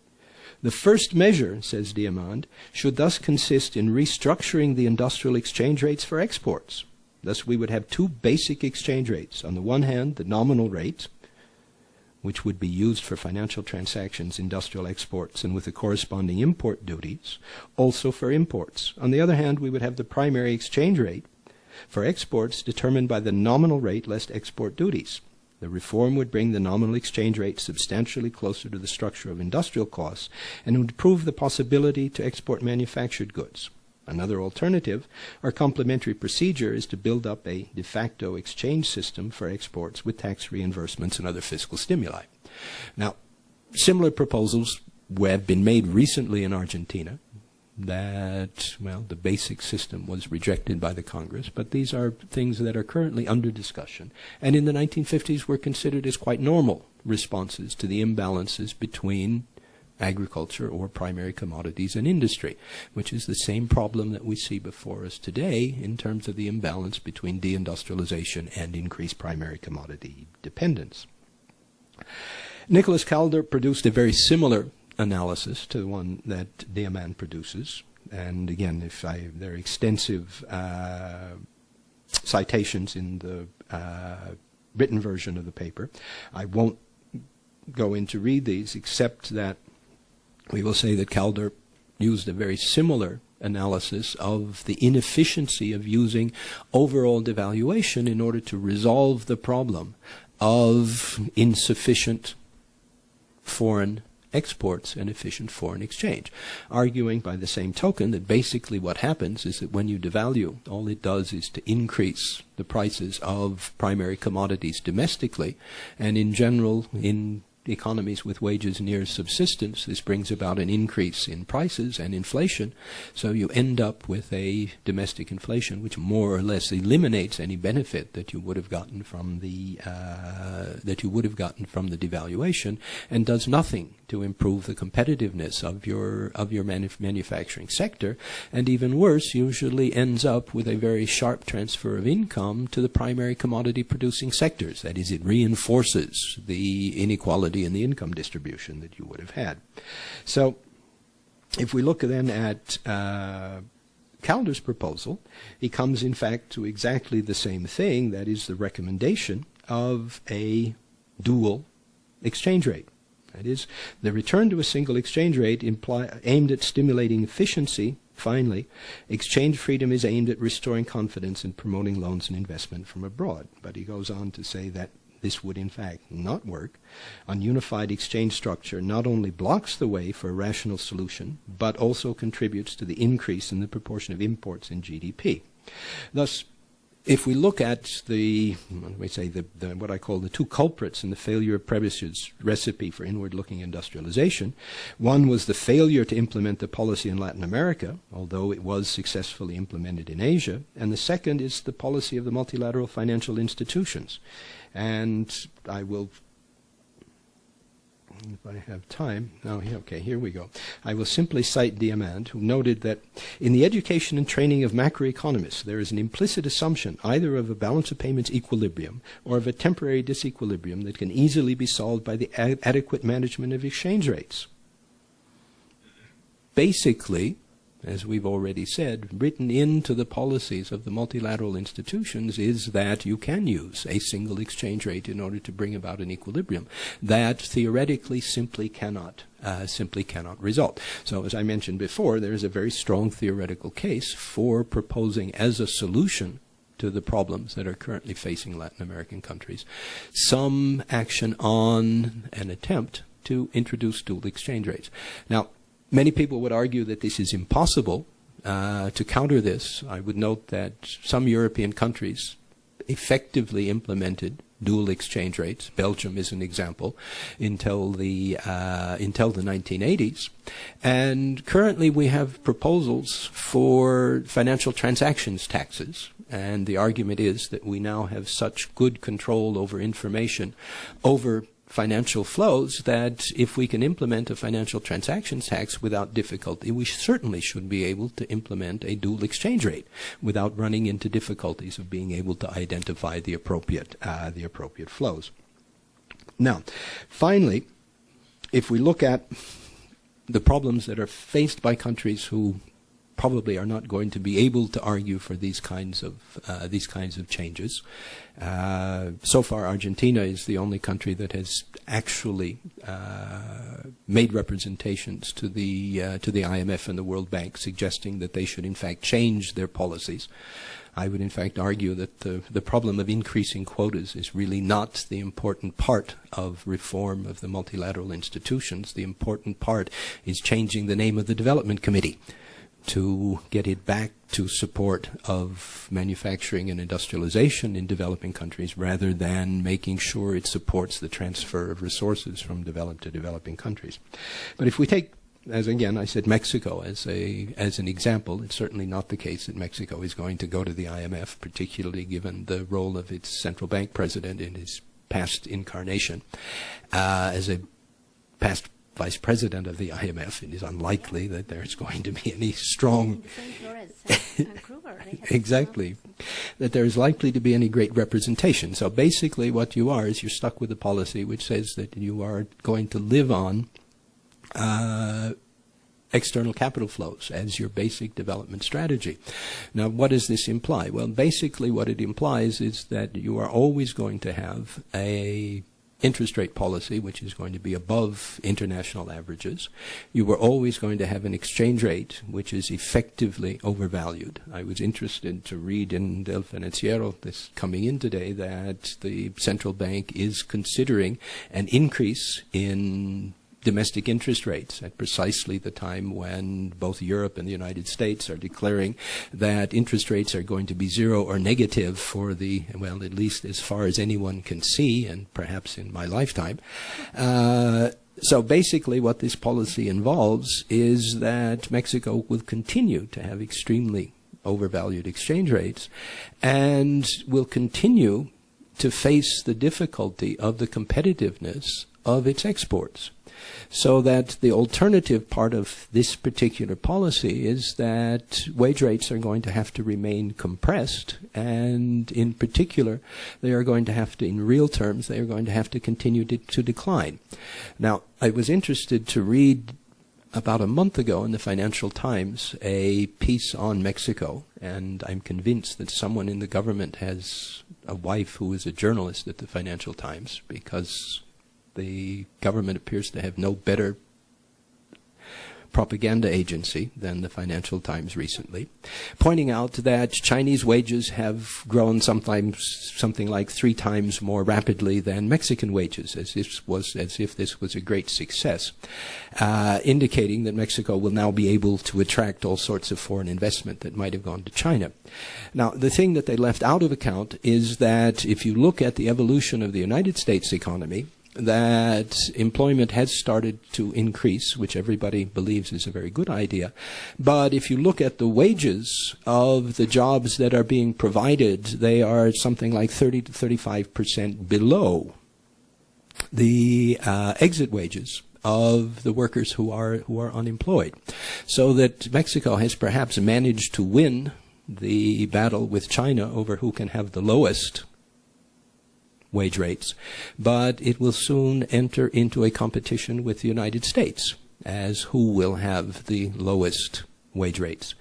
The first measure, says Diamand, should thus consist in restructuring the industrial exchange rates for exports. Thus we would have two basic exchange rates. On the one hand, the nominal rate, which would be used for financial transactions, industrial exports, and with the corresponding import duties, also for imports. On the other hand, we would have the primary exchange rate for exports determined by the nominal rate less export duties. The reform would bring the nominal exchange rate substantially closer to the structure of industrial costs and would improve the possibility to export manufactured goods. Another alternative, or complementary procedure, is to build up a de facto exchange system for exports with tax reimbursements and other fiscal stimuli. Now, similar proposals have been made recently in Argentina that, well, the basic system was rejected by the Congress, but these are things that are currently under discussion, and in the 1950s were considered as quite normal responses to the imbalances between agriculture or primary commodities and industry, which is the same problem that we see before us today in terms of the imbalance between deindustrialization and increased primary commodity dependence. Nicholas Calder produced a very similar analysis to the one that Diamand produces, and again, there are extensive citations in the written version of the paper. I won't go in to read these, except that we will say that Calder used a very similar analysis of the inefficiency of using overall devaluation in order to resolve the problem of insufficient foreign exports and efficient foreign exchange, arguing by the same token that basically what happens is that when you devalue, all it does is to increase the prices of primary commodities domestically, and in general, in economies with wages near subsistence, this brings about an increase in prices and inflation, so you end up with a domestic inflation which more or less eliminates any benefit that you would have gotten from the devaluation, and does nothing to improve the competitiveness of your manufacturing sector, and even worse, usually ends up with a very sharp transfer of income to the primary commodity producing sectors. That is, it reinforces the inequality in the income distribution that you would have had. So if we look then at Calder's proposal, he comes in fact to exactly the same thing, that is the recommendation of a dual exchange rate. That is, the return to a single exchange rate aimed at stimulating efficiency. Finally, exchange freedom is aimed at restoring confidence and promoting loans and investment from abroad. But he goes on to say that this would in fact not work. A unified exchange structure not only blocks the way for a rational solution, but also contributes to the increase in the proportion of imports in GDP. Thus, if we look at what I call the two culprits in the failure of Prebisch's recipe for inward-looking industrialization, one was the failure to implement the policy in Latin America, although it was successfully implemented in Asia, and the second is the policy of the multilateral financial institutions. And I will, if I have time, here we go. I will simply cite Diamand, who noted that in the education and training of macroeconomists, there is an implicit assumption either of a balance of payments equilibrium or of a temporary disequilibrium that can easily be solved by the adequate management of exchange rates. Basically, as we've already said, written into the policies of the multilateral institutions is that you can use a single exchange rate in order to bring about an equilibrium. That theoretically simply cannot result. So as I mentioned before, there is a very strong theoretical case for proposing as a solution to the problems that are currently facing Latin American countries some action on an attempt to introduce dual exchange rates. Now, many people would argue that this is impossible to counter this, I would note that some European countries effectively implemented dual exchange rates. Belgium is an example until the 1980s. And currently we have proposals for financial transactions taxes. And the argument is that we now have such good control over information, over financial flows, that if we can implement a financial transactions tax without difficulty, we certainly should be able to implement a dual exchange rate without running into difficulties of being able to identify the appropriate flows. Now, finally, if we look at the problems that are faced by countries who probably are not going to be able to argue for these kinds of changes. So far, Argentina is the only country that has actually made representations to the IMF and the World Bank, suggesting that they should in fact change their policies. I would in fact argue that the problem of increasing quotas is really not the important part of reform of the multilateral institutions. The important part is changing the name of the Development Committee to get it back to support of manufacturing and industrialization in developing countries, rather than making sure it supports the transfer of resources from developed to developing countries. But if we take, as again I said, Mexico as an example, it's certainly not the case that Mexico is going to go to the IMF, particularly given the role of its central bank president in his past incarnation. As a past vice president of the IMF, it is unlikely that there's going to be any strong exactly, that there is likely to be any great representation. So basically what you are is you're stuck with a policy which says that you are going to live on external capital flows as your basic development strategy. Now, what does this imply? Well, basically what it implies is that you are always going to have a interest rate policy which is going to be above international averages. You were always going to have an exchange rate which is effectively overvalued. I was interested to read in El Financiero, this coming in today, that the central bank is considering an increase in domestic interest rates at precisely the time when both Europe and the United States are declaring that interest rates are going to be zero or negative for the, well, at least as far as anyone can see, and perhaps in my lifetime. So basically what this policy involves is that Mexico will continue to have extremely overvalued exchange rates and will continue to face the difficulty of the competitiveness of its exports. So that the alternative part of this particular policy is that wage rates are going to have to remain compressed, and in particular, they are going to have to, in real terms, they are going to have to continue to decline. Now, I was interested to read about a month ago in the Financial Times a piece on Mexico, and I'm convinced that someone in the government has a wife who is a journalist at the Financial Times, because the government appears to have no better propaganda agency than the Financial Times recently, pointing out that Chinese wages have grown sometimes something like 3 times more rapidly than Mexican wages, as if this was a great success, indicating that Mexico will now be able to attract all sorts of foreign investment that might have gone to China. Now, the thing that they left out of account is that if you look at the evolution of the United States economy, that employment has started to increase, which everybody believes is a very good idea. But if you look at the wages of the jobs that are being provided, they are something like 30 to 35% below the exit wages of the workers who are unemployed. So that Mexico has perhaps managed to win the battle with China over who can have the lowest wage rates, but it will soon enter into a competition with the United States as who will have the lowest wage rates.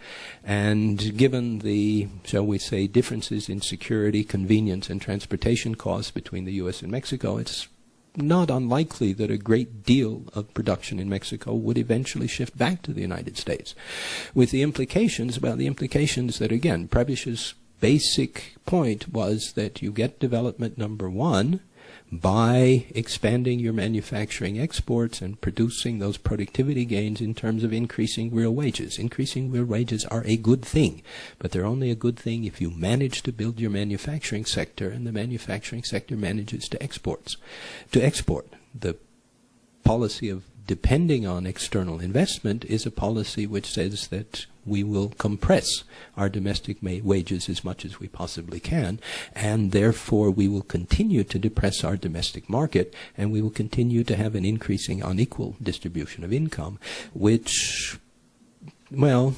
And given the, shall we say, differences in security, convenience, and transportation costs between the U.S. and Mexico, it's not unlikely that a great deal of production in Mexico would eventually shift back to the United States, with the implications that, again, Prebish's basic point was that you get development number one by expanding your manufacturing exports and producing those productivity gains in terms of increasing real wages. Increasing real wages are a good thing, but they're only a good thing if you manage to build your manufacturing sector and the manufacturing sector manages to export. The policy of depending on external investment is a policy which says that we will compress our domestic wages as much as we possibly can, and therefore we will continue to depress our domestic market, and we will continue to have an increasing unequal distribution of income, which, well,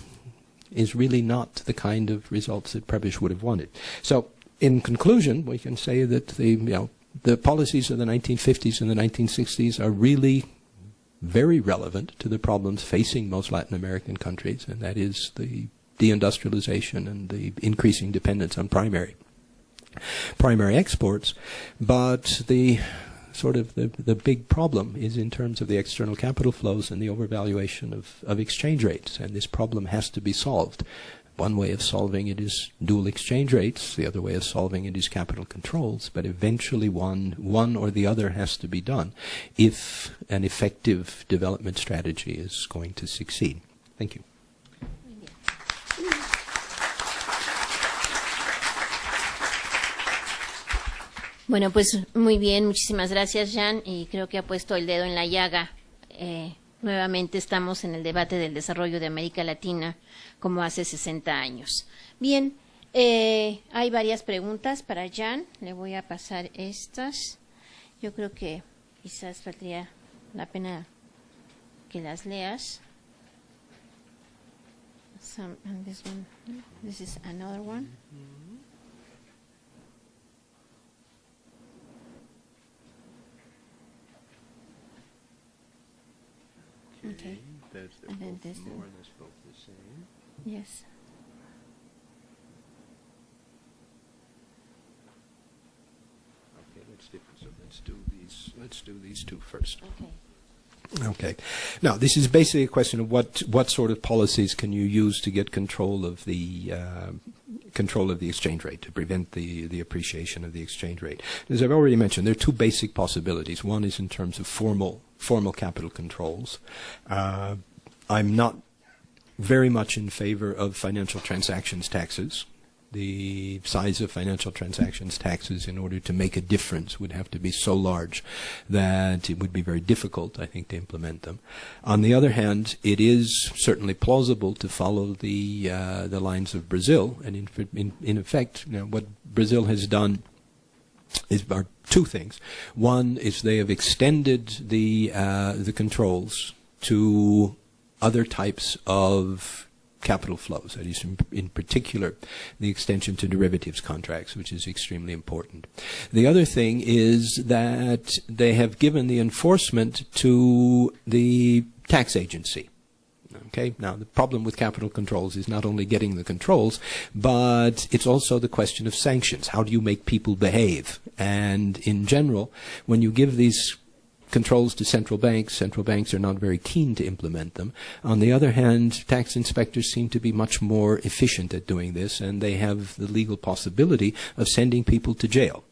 is really not the kind of results that Prebisch would have wanted. So, in conclusion, we can say that the policies of the 1950s and the 1960s are really very relevant to the problems facing most Latin American countries, and that is the deindustrialization and the increasing dependence on primary exports. But the big problem is in terms of the external capital flows and the overvaluation of exchange rates, and this problem has to be solved. One way of solving it is dual exchange rates. The other way of solving it is capital controls. But eventually one or the other has to be done if an effective development strategy is going to succeed. Thank you. Bueno, pues muy bien, muchísimas gracias, Jan, y creo que ha puesto el dedo en la llaga. Nuevamente estamos en el debate del desarrollo de América Latina como hace 60 años. Bien, hay varias preguntas para Jan. Le voy a pasar estas. Yo creo que quizás valdría la pena que las leas. This is another one. Okay. They're both more or less both the same. Yes. Okay, that's different. So let's do these two first. Okay. Okay. Now, this is basically a question of what sort of policies can you use to get control of the exchange rate, to prevent the appreciation of the exchange rate. As I've already mentioned, there are two basic possibilities. One is in terms of formal capital controls. I'm not very much in favor of financial transactions taxes. The size of financial transactions taxes in order to make a difference would have to be so large that it would be very difficult, I think, to implement them. On the other hand, it is certainly plausible to follow the lines of Brazil, and in effect, what Brazil has done are two things. One is they have extended the controls to other types of capital flows, that is, in particular, the extension to derivatives contracts, which is extremely important. The other thing is that they have given the enforcement to the tax agency. Okay, now the problem with capital controls is not only getting the controls, but it's also the question of sanctions. How do you make people behave? And in general, when you give these controls to central banks are not very keen to implement them. On the other hand, tax inspectors seem to be much more efficient at doing this, and they have the legal possibility of sending people to jail.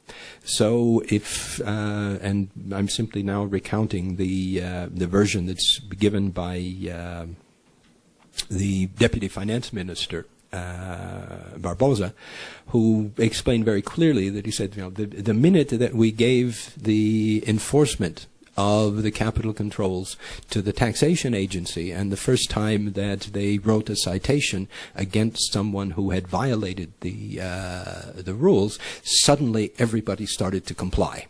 So if, and I'm simply now recounting the version that's given by the Deputy Finance Minister, Barbosa, who explained very clearly that he said, the minute that we gave the enforcement of the capital controls to the taxation agency, and the first time that they wrote a citation against someone who had violated the rules, suddenly everybody started to comply,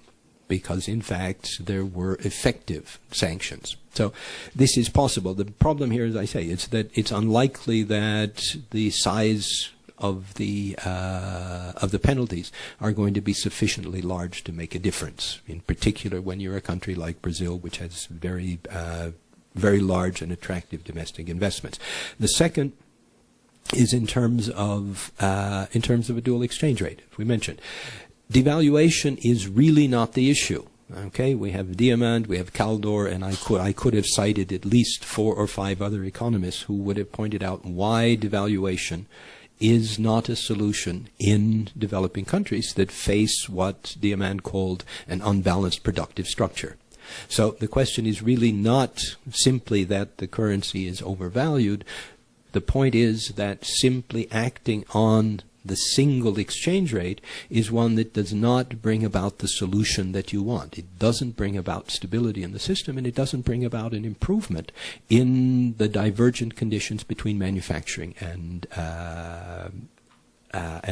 because in fact there were effective sanctions. So this is possible. The problem here, as I say, is that it's unlikely that the size of the penalties are going to be sufficiently large to make a difference, in particular when you're a country like Brazil, which has very large and attractive domestic investments. The second is in terms of a dual exchange rate, as we mentioned. Devaluation is really not the issue. Okay, we have Diamond, we have Caldor, and I could have cited at least 4 or 5 other economists who would have pointed out why devaluation is not a solution in developing countries that face what Diamant called an unbalanced productive structure. So the question is really not simply that the currency is overvalued. The point is that simply acting on the single exchange rate is one that does not bring about the solution that you want. It doesn't bring about stability in the system, and it doesn't bring about an improvement in the divergent conditions between manufacturing and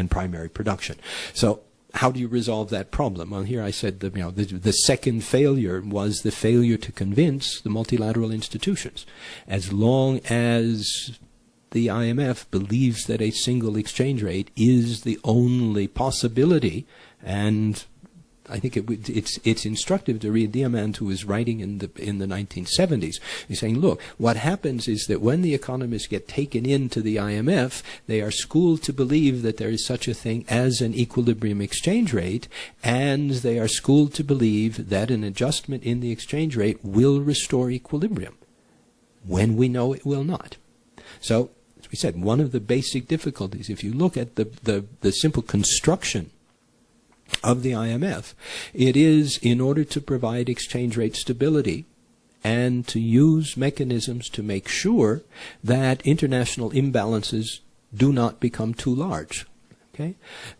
primary production. So how do you resolve that problem? Well, here I said that, the second failure was the failure to convince the multilateral institutions. As long as the IMF believes that a single exchange rate is the only possibility, and I think it's instructive to read Diamant, who was writing in the 1970s. He's saying, look, what happens is that when the economists get taken into the IMF, they are schooled to believe that there is such a thing as an equilibrium exchange rate, and they are schooled to believe that an adjustment in the exchange rate will restore equilibrium, when we know it will not. So, as we said, one of the basic difficulties, if you look at the simple construction of the IMF, it is in order to provide exchange rate stability and to use mechanisms to make sure that international imbalances do not become too large. Okay?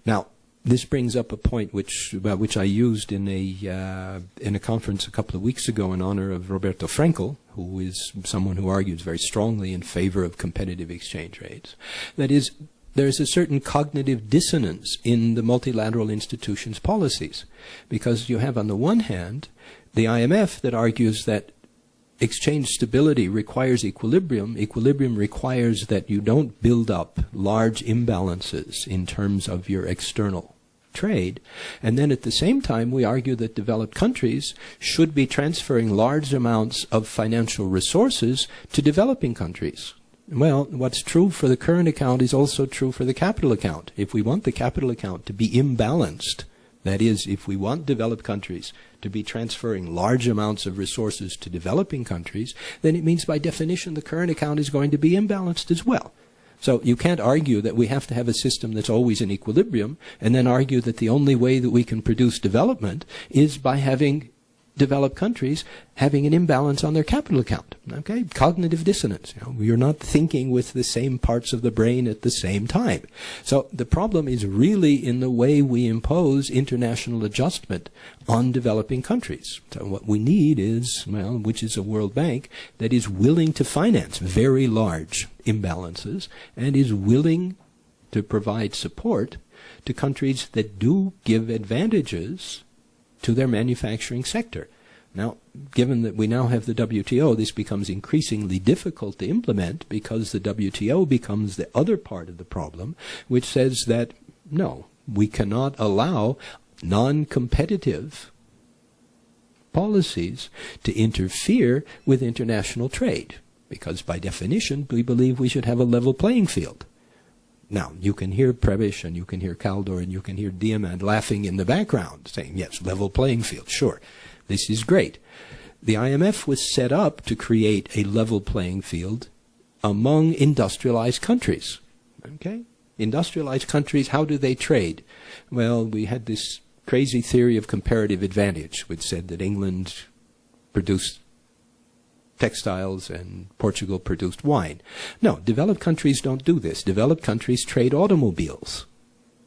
Now, this brings up a point which I used in a conference a couple of weeks ago in honor of Roberto Frankl, who is someone who argues very strongly in favor of competitive exchange rates. That is, there is a certain cognitive dissonance in the multilateral institutions' policies, because you have on the one hand the IMF that argues that exchange stability requires equilibrium. Equilibrium requires that you don't build up large imbalances in terms of your external trade. And then at the same time, we argue that developed countries should be transferring large amounts of financial resources to developing countries. Well, what's true for the current account is also true for the capital account. If we want the capital account to be imbalanced, that is, if we want developed countries to be transferring large amounts of resources to developing countries, then it means by definition the current account is going to be imbalanced as well. So you can't argue that we have to have a system that's always in equilibrium and then argue that the only way that we can produce development is by having developed countries having an imbalance on their capital account. Okay? Cognitive dissonance. You're not thinking with the same parts of the brain at the same time. So the problem is really in the way we impose international adjustment on developing countries. So what we need is, which is a World Bank that is willing to finance very large imbalances and is willing to provide support to countries that do give advantages to their manufacturing sector. Now, given that we now have the WTO, this becomes increasingly difficult to implement because the WTO becomes the other part of the problem, which says that, no, we cannot allow non-competitive policies to interfere with international trade, because by definition, we believe we should have a level playing field. Now, you can hear Prebisch and you can hear Kaldor and you can hear Diamant laughing in the background, saying, yes, level playing field, sure. This is great. The IMF was set up to create a level playing field among industrialized countries. Okay? Industrialized countries, how do they trade? Well, we had this crazy theory of comparative advantage, which said that England produced textiles and Portugal produced wine. No, developed countries don't do this. Developed countries trade automobiles.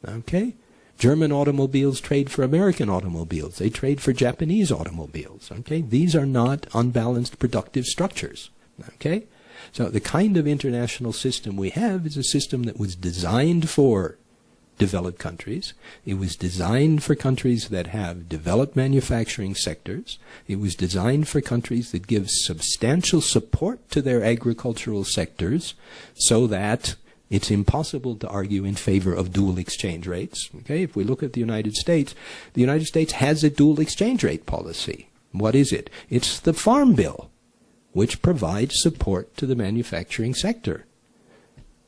Okay? German automobiles trade for American automobiles. They trade for Japanese automobiles. Okay? These are not unbalanced productive structures. Okay? So the kind of international system we have is a system that was designed for developed countries. It was designed for countries that have developed manufacturing sectors. It was designed for countries that give substantial support to their agricultural sectors so that it's impossible to argue in favor of dual exchange rates. Okay, if we look at the United States has a dual exchange rate policy. What is it? It's the Farm Bill, which provides support to the manufacturing sector.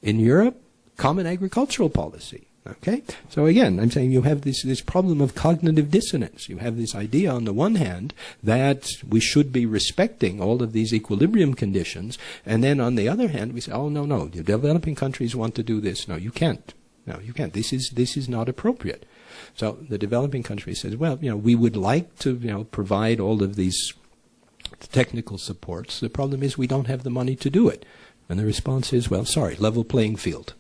In Europe, common agricultural policy. Okay? So again, I'm saying you have this problem of cognitive dissonance. You have this idea on the one hand that we should be respecting all of these equilibrium conditions, and then on the other hand we say, oh, no, the developing countries want to do this. No, you can't. No, you can't. This is not appropriate. So the developing country says, well, we would like to, provide all of these technical supports. The problem is we don't have the money to do it. And the response is, well, sorry, level playing field.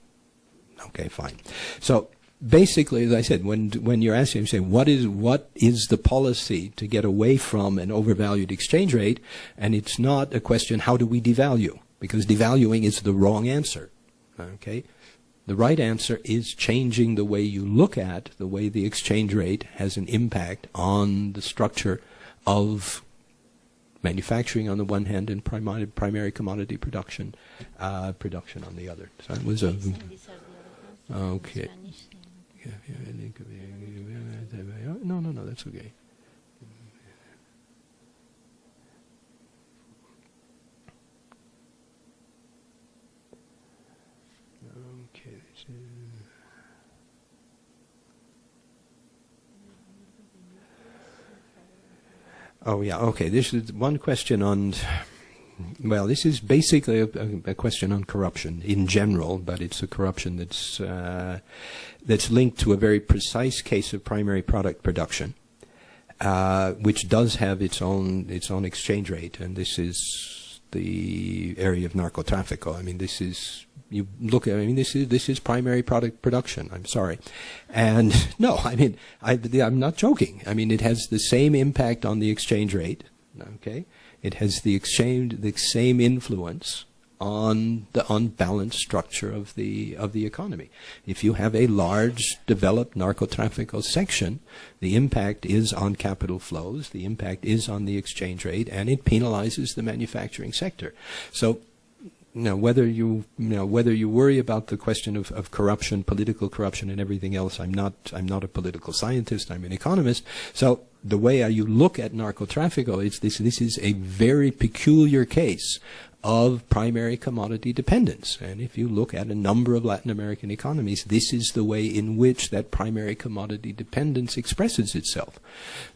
Okay, fine. So basically, as I said, when you're asking, you say, what is the policy to get away from an overvalued exchange rate? And it's not a question, how do we devalue? Because devaluing is the wrong answer. Okay? The right answer is changing the way you look at the way the exchange rate has an impact on the structure of manufacturing on the one hand and primary commodity production on the other. So it was a... Okay. No, that's okay. Okay. Oh, yeah, okay. This is one question on... Well, this is basically a question on corruption in general, but it's a corruption that's linked to a very precise case of primary product production, which does have its own exchange rate, and this is the area of narcotráfico. I mean, this is this is primary product production. I'm sorry, and no, I mean I'm not joking. I mean, it has the same impact on the exchange rate. Okay. It has the same influence on the unbalanced structure of the economy. If you have a large developed narcotráfico section, the impact is on capital flows, the impact is on the exchange rate, and it penalizes the manufacturing sector. So, whether you worry about the question of corruption, political corruption, and everything else, I'm not a political scientist. I'm an economist. So the way you look at narcotráfico, this is a very peculiar case of primary commodity dependence. And if you look at a number of Latin American economies, this is the way in which that primary commodity dependence expresses itself.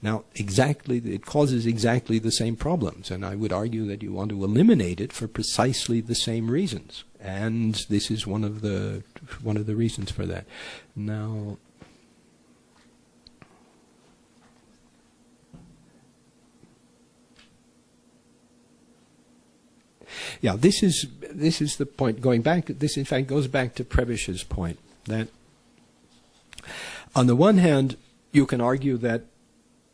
Now, it causes exactly the same problems, and I would argue that you want to eliminate it for precisely the same reasons. And this is one of the reasons for that. Now, yeah, this is the point. Going back, this in fact goes back to Prebisch's point that, on the one hand, you can argue that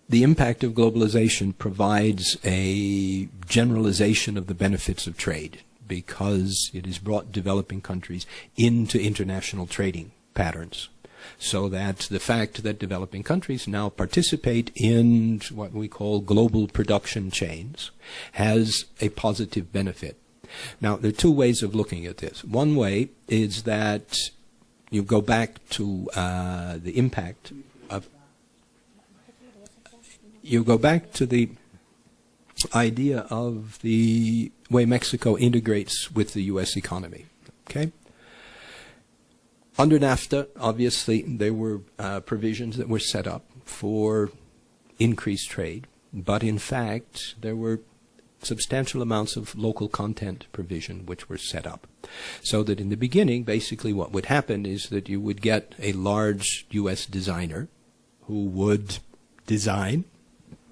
the impact of globalization provides a generalization of the benefits of trade because it has brought developing countries into international trading patterns. So that the fact that developing countries now participate in what we call global production chains has a positive benefit. Now, there are two ways of looking at this. One way is that you go back to the impact of... You go back to the idea of the way Mexico integrates with the U.S. economy. Okay? Under NAFTA, obviously, there were provisions that were set up for increased trade, but in fact, there were substantial amounts of local content provision which were set up. So that in the beginning, basically what would happen is that you would get a large U.S. designer who would design,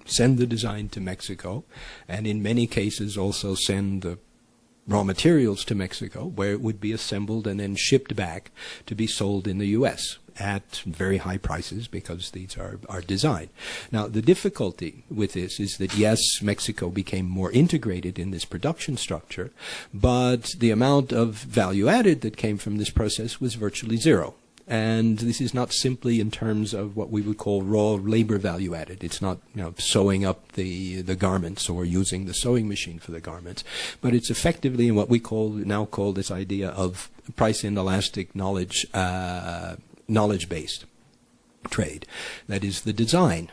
send the design to Mexico, and in many cases also send the raw materials to Mexico, where it would be assembled and then shipped back to be sold in the U.S. at very high prices because these are designed. Now, the difficulty with this is that, yes, Mexico became more integrated in this production structure, but the amount of value added that came from this process was virtually zero. And this is not simply in terms of what we would call raw labor value added. It's not, sewing up the garments or using the sewing machine for the garments, but it's effectively in what we now call this idea of price inelastic knowledge-based trade. That is the design.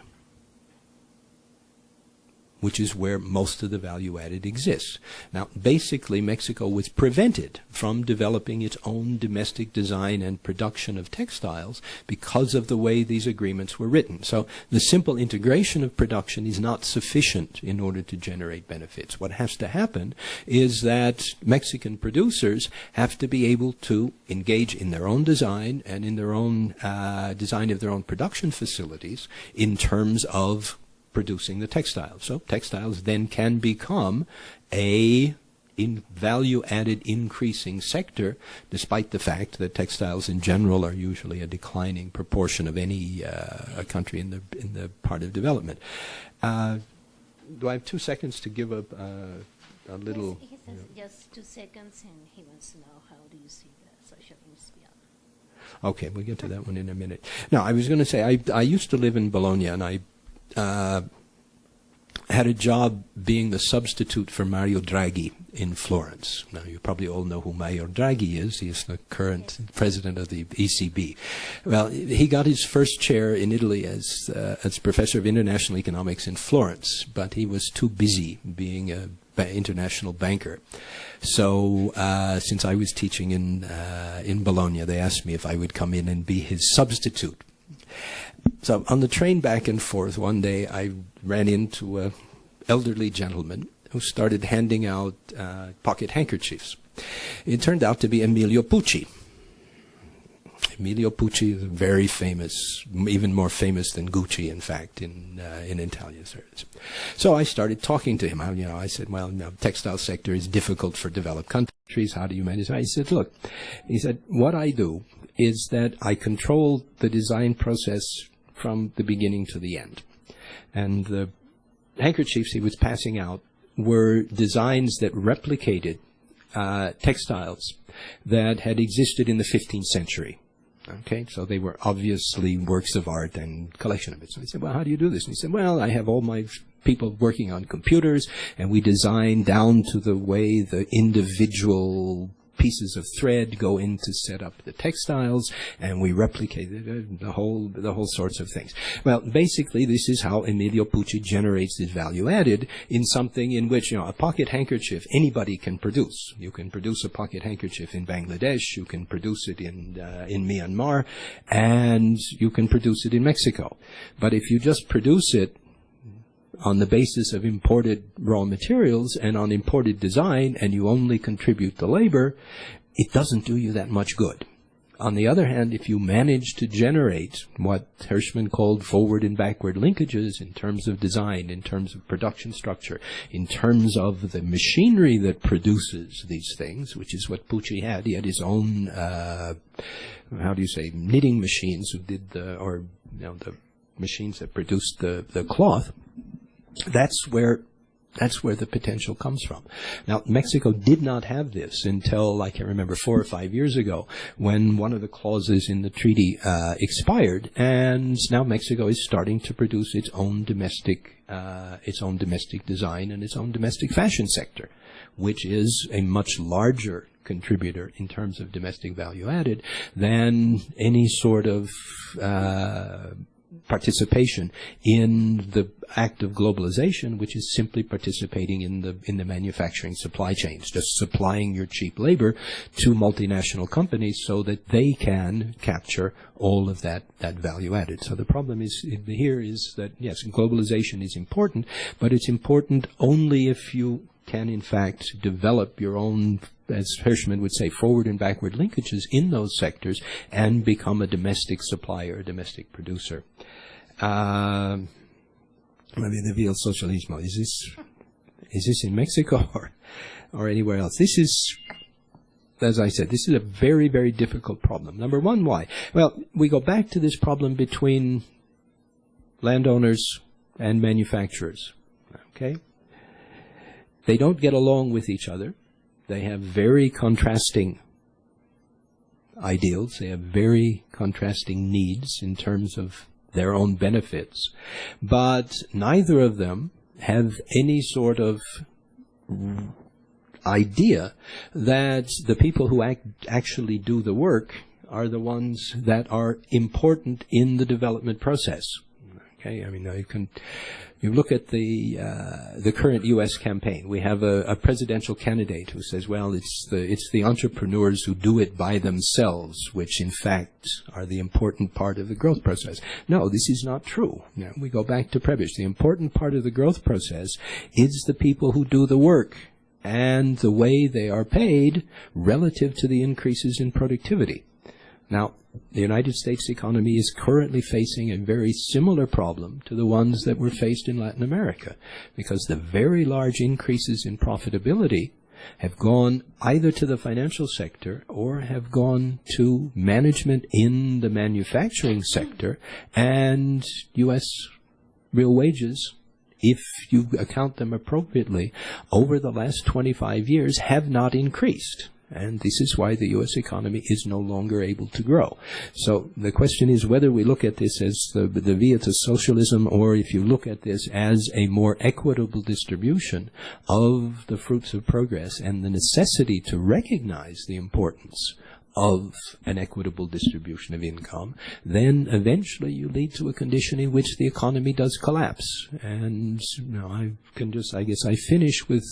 which is where most of the value added exists. Now, basically, Mexico was prevented from developing its own domestic design and production of textiles because of the way these agreements were written. So the simple integration of production is not sufficient in order to generate benefits. What has to happen is that Mexican producers have to be able to engage in their own design and in their own design of their own production facilities in terms of producing the textiles. So textiles then can become a value-added increasing sector, despite the fact that textiles in general are usually a declining proportion of any a country in the part of development. Do I have 2 seconds to give a little? Yes, he says just 2 seconds, and he wants to know how do you see the social industry. Okay, we'll get to that one in a minute. Now, I was going to say, I used to live in Bologna, and I had a job being the substitute for Mario Draghi in Florence. Now, you probably all know who Mario Draghi is. He is the current president of the ECB. Well, he got his first chair in Italy as professor of international economics in Florence, but he was too busy being an international banker. So since I was teaching in Bologna, they asked me if I would come in and be his substitute. So on the train back and forth one day, I ran into an elderly gentleman who started handing out pocket handkerchiefs. It turned out to be Emilio Pucci. Emilio Pucci is very famous, even more famous than Gucci, in fact, in Italian service. So I started talking to him. I said, well, the textile sector is difficult for developed countries. How do you manage it? He said, look, what I do is that I control the design process from the beginning to the end. And the handkerchiefs he was passing out were designs that replicated textiles that had existed in the 15th century. Okay, so they were obviously works of art and collection of it. So he said, well, how do you do this? And he said, well, I have all my people working on computers, and we design down to the way the individual pieces of thread go in to set up the textiles, and we replicate the whole sorts of things. Well, basically, this is how Emilio Pucci generates this value added in something in which, a pocket handkerchief anybody can produce. You can produce a pocket handkerchief in Bangladesh, you can produce it in Myanmar, and you can produce it in Mexico. But if you just produce it on the basis of imported raw materials and on imported design, and you only contribute the labor, it doesn't do you that much good. On the other hand, if you manage to generate what Hirschman called forward and backward linkages in terms of design, in terms of production structure, in terms of the machinery that produces these things, which is what Pucci had. He had his own, knitting machines who did the machines that produced the cloth. That's where the potential comes from. Now, Mexico did not have this until, I can remember, 4 or 5 years ago, when one of the clauses in the treaty expired, and now Mexico is starting to produce its own domestic design and its own domestic fashion sector, which is a much larger contributor in terms of domestic value added than any sort of participation in the act of globalization, which is simply participating in the manufacturing supply chains, just supplying your cheap labor to multinational companies so that they can capture all of that value added. So the problem is that, yes, globalization is important, but it's important only if you can, in fact, develop your own, as Hirschman would say, forward and backward linkages in those sectors and become a domestic supplier, a domestic producer. Socialismo. Is this in Mexico or anywhere else? This is, as I said, this is a very, very difficult problem. Number one, why? Well, we go back to this problem between landowners and manufacturers. Okay? They don't get along with each other. They have very contrasting ideals. They have very contrasting needs in terms of their own benefits. But neither of them have any sort of idea that the people who actually do the work are the ones that are important in the development process. Okay, I mean, you look at the current U.S. campaign. We have a presidential candidate who says, well, it's the entrepreneurs who do it by themselves, which in fact are the important part of the growth process. No, this is not true. Now, we go back to Prebisch. The important part of the growth process is the people who do the work and the way they are paid relative to the increases in productivity. Now, the United States economy is currently facing a very similar problem to the ones that were faced in Latin America, because the very large increases in profitability have gone either to the financial sector or have gone to management in the manufacturing sector, and U.S. real wages, if you account them appropriately, over the last 25 years have not increased. And this is why the U.S. economy is no longer able to grow. So the question is whether we look at this as the via to socialism, or if you look at this as a more equitable distribution of the fruits of progress and the necessity to recognize the importance of an equitable distribution of income, then eventually you lead to a condition in which the economy does collapse. And I guess I finish with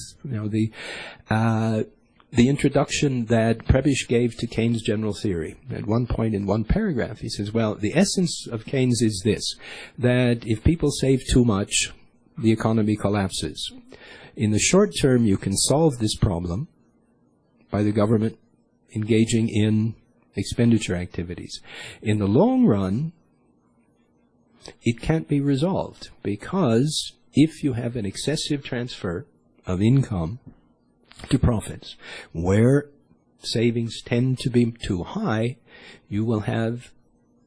the introduction that Prebisch gave to Keynes' general theory. At one point in one paragraph, he says, well, the essence of Keynes is this, that if people save too much, the economy collapses. In the short term, you can solve this problem by the government engaging in expenditure activities. In the long run, it can't be resolved, because if you have an excessive transfer of income to profits, where savings tend to be too high, you will have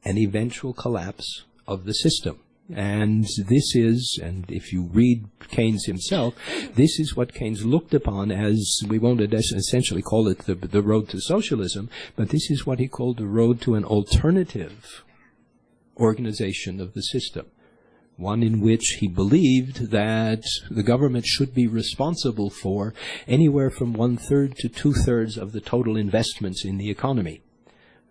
an eventual collapse of the system. And this is, and if you read Keynes himself, this is what Keynes looked upon as, we won't essentially call it the road to socialism, but this is what he called the road to an alternative organization of the system. One in which he believed that the government should be responsible for anywhere from 1/3 to 2/3 of the total investments in the economy.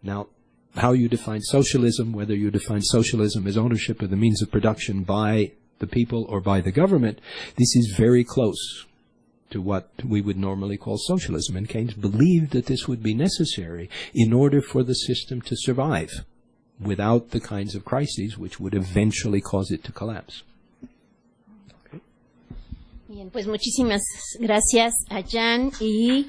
Now, how you define socialism, whether you define socialism as ownership of the means of production by the people or by the government, this is very close to what we would normally call socialism. And Keynes believed that this would be necessary in order for the system to survive without the kinds of crises which would eventually cause it to collapse. Bien, pues muchísimas gracias a Jan y